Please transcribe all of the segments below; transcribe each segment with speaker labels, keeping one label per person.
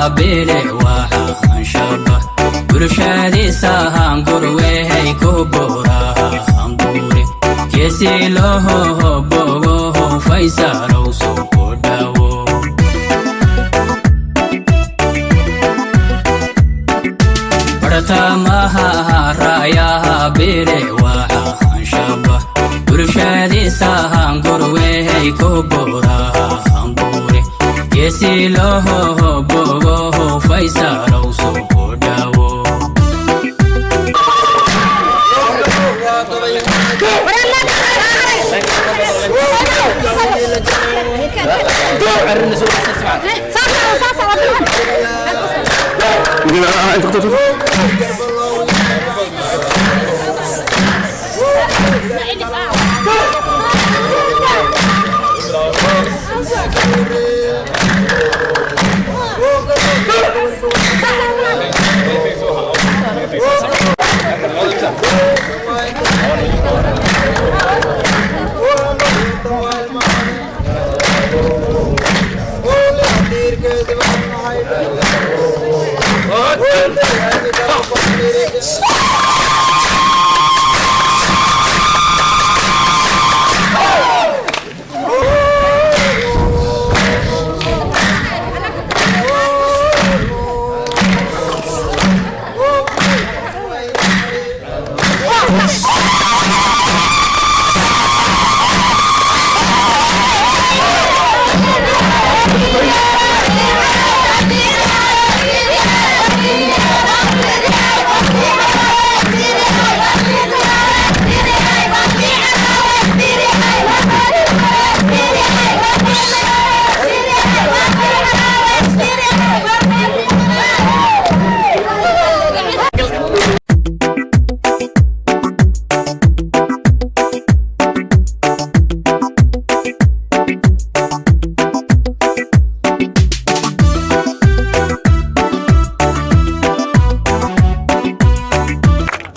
Speaker 1: بيلي وحان شبه برشادي ساهان قروي كبورا همبوري كيسي له بوغو فايسال وسوكو داو برتامها رايا بيلي وحان شبه برشادي ساهان قروي كبورا همبوري كيسي له بوغو فايسال وسوكو داو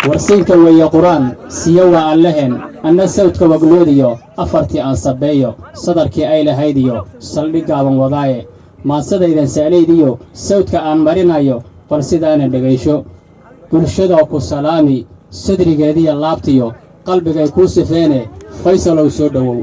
Speaker 2: warsiinka weeye quraan siyo waa allaheen anna sawdka wagloodiyo afartii aan sabeeyo sadarkii ay lahaydiyo saldhigaaban wadaaye maadsadaydan saalaydiyo sawdka aan marinayo bal sidaana dhegaysho bulshadoo ku salaami sadrigeediya laabtiyo qalbigay kuu sifeene faysalow soo dhowow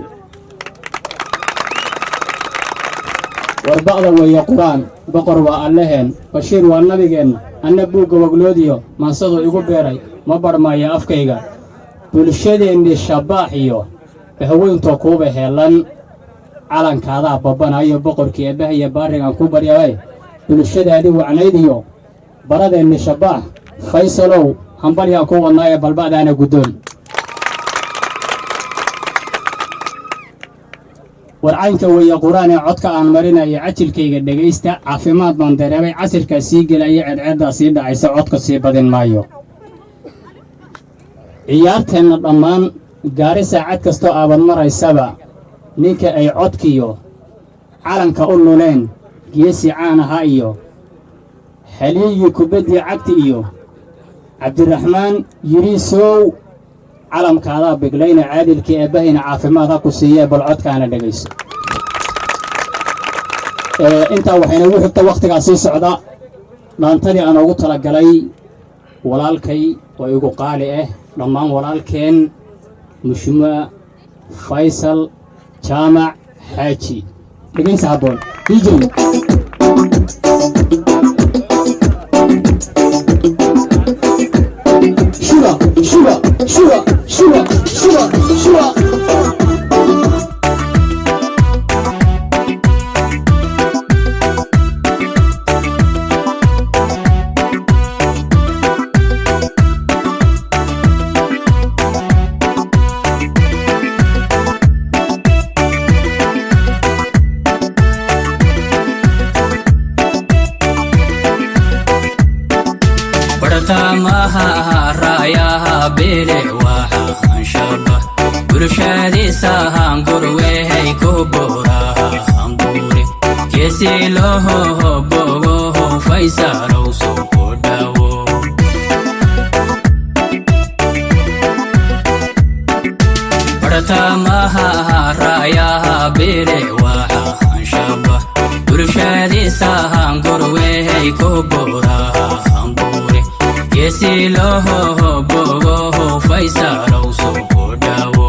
Speaker 2: warba'da weeye quraan boqor waa allaheen bashiir waa nabigeenna anna buugga wagloodiyo maansaduu igu beeray ma barmaya afkayga bulshadeenni shabaax iyo bahweyntoo kuuba heelan calankaadaa babbanayo boqorkii eebbahiya baarigaan ku baryabay bulshadaadii wacnayd iyo baradeenni shabaax faysalow hambalyaan ku wadnaaye balba'daana guddoon warcaynka weeye qur'aanee codka aan marinayo cajilkayga dhegaysta caafimaad baan dareemay casirkaa sii gelaya ceedceeddaa sii dhacaysa codka sii badin maayo ciyaarteenna dhammaan gaari saacad kastoo aabad maraysaba ninka ay codkiyo calanka u luleen geesi caan ahaa iyo xaliigii kubaddii cagti iyo cabdiraxmaan yiriisow calamkaadaa biglayna caadilkii eebbahayna caafimaad ha ku siiyee bal codkaana dhegayso intaa waxaynagu xigta wakhtigaa sii socda dhaantadii aan ugu talagalay walaalkay oo igu qaali ah dhammaan walaalkeen mushmaa faysal jaamac xaaji dhegaysa habboon DJ shura shura shura shura shura shura
Speaker 1: برتامها رايا بيلي وحان شبه برشادي ساهان قروي كبورا همبوري كيسي له بوغو فايسال وسوكو داو برتامها رايا بيلي وحان شبه bulshadii sahankurwey ku burahanbure geesi loo bogo faysalow soo dhawo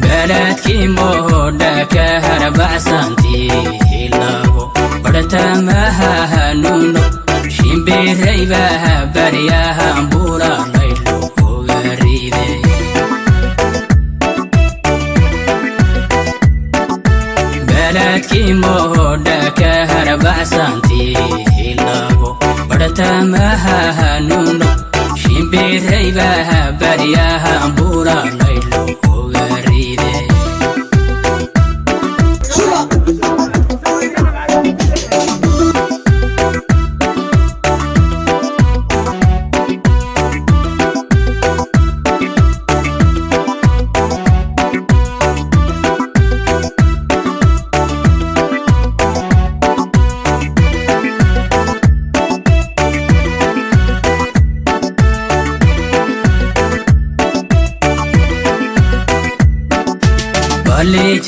Speaker 1: beledkii mooda ka harbacsantii lago bartamaha hanuuno shimbirayba baryahan buranaylo ogaride beledkii mooda ka harbacsantii lago bartamaha hanuuno shimbirayba baryahan buranaylo ogaride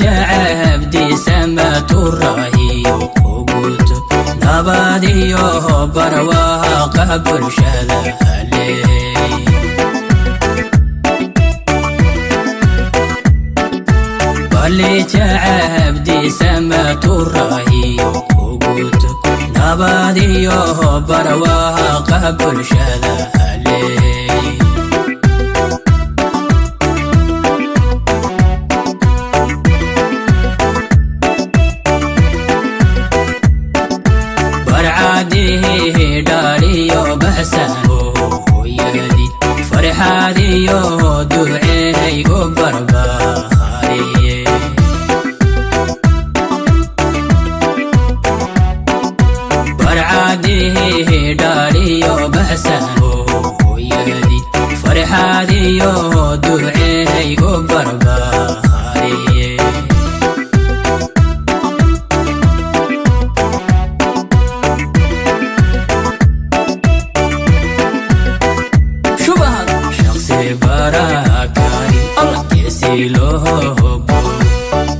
Speaker 1: عبدي سمت الرهي وقوت نبادي برواها قبل شذالي وليت عبدي سمت الرهي وقوت نبادي برواها قبل شذالي داريو بحسنو يدي فرحاديو دعي قبرباري برعادي داريو بحسنو يدي فرحاديو دعي قبرباري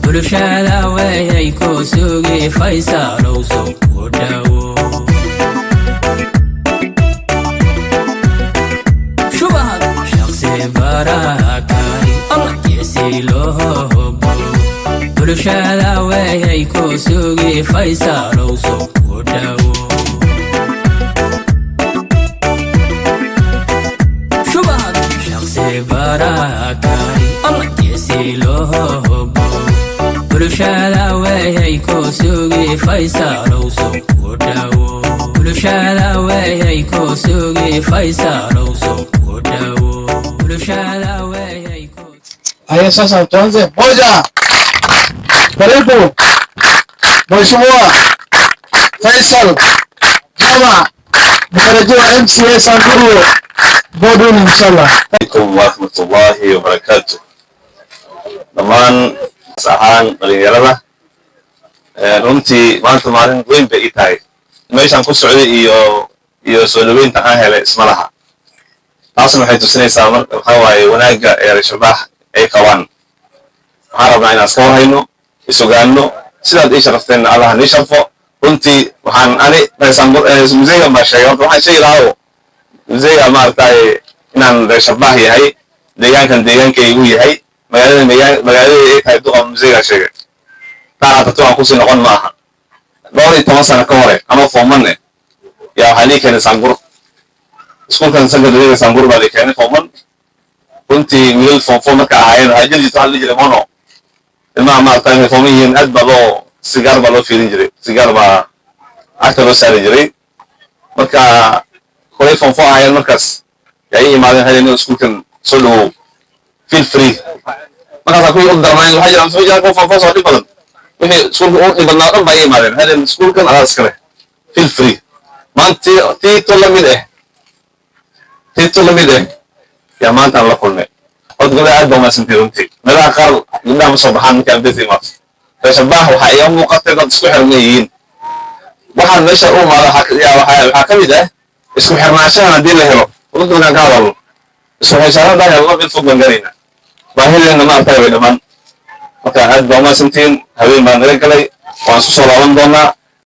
Speaker 1: bulshada way ku sugi faysalow soo dhawo shubahad shakhsi barakari geesi loo bulshada way ku sugi faysalow soo dhawo shubahad shakhsi barakari geesi loo bulshada way ku sugi faysalow soo dhawo bulshada way ku sugi faysalow soo dhawo bulshada way ku
Speaker 3: Haya sasa tuanze moja. Karibu Mheshimiwa Faisal Jama mtarajiwa MCA Samburu Bodun inshallah.
Speaker 4: Assalamualaikum warahmatullahi wabarakatuh. Dhammaan saxaan dhalinyarada runtii maanta maalin weyn bay ii tahay meeshaan ku socday iyo soo dhaweynta aan helay isma laha taasna waxay tusinaysaa marka waxaa waaye wanaagga ee Al-Shabaab ay qabaan waxaan rabnaa inaan iska warhayno isugaanno sidaad ii sharafteen allaha nii sharfo runtii waxaan ani museyga ma sheegay horta waxaan sheegi lahaa museyga maaragtay inaan Al-Shabaab yahay deegaankan deegaankaygu yahay magaalada ay tahay duqa museyga sheegay taa dadku aan ku sii noqon maaha 12 sano ka hore ama foomane yaa waxaa lii keenay Sambur iskuulkan secondary Sambur baa lii keenay fooman runtii wiil foom marka ahaayeen waxaa jiri jirta jiray mono ilmaha maaragtay fooman yihiin aad baa loo sigaar baa loo fiirin jiray sigaar baa cagta loo saari jiray marka kolay foom ahaayeen markaas yaa ii imaadeen hadeen iskuulkan soo dhawow feel free markaas kuwii u darnaan waxaa jiraan soo jiraan foom soo dhib badan wixii iskuulka u dhibadnaa dhan baa ii imaadeen hadeen iskuulkan adaa iskale feel free maanta tiito lamid yaa maanta aan la kulmay horta gabdhaha aad baa umaadsantahay runtii meelaha qaar gabdhaha ma soo baxaan markii ardayda imaato Al-Shabaab waxaa iiga muuqatay dad isku xiran yihiin waxaan meesha u imaada waxaa ka mid ah isku xirnaanshahan haddii la helo waddanka ka hadalno isku haysaanada helno mid fog baan galayna baahideena ma artay way dhammaan marka aad baa umahadsantihiin habeen baan naga galay waan isu soo laaban doonaa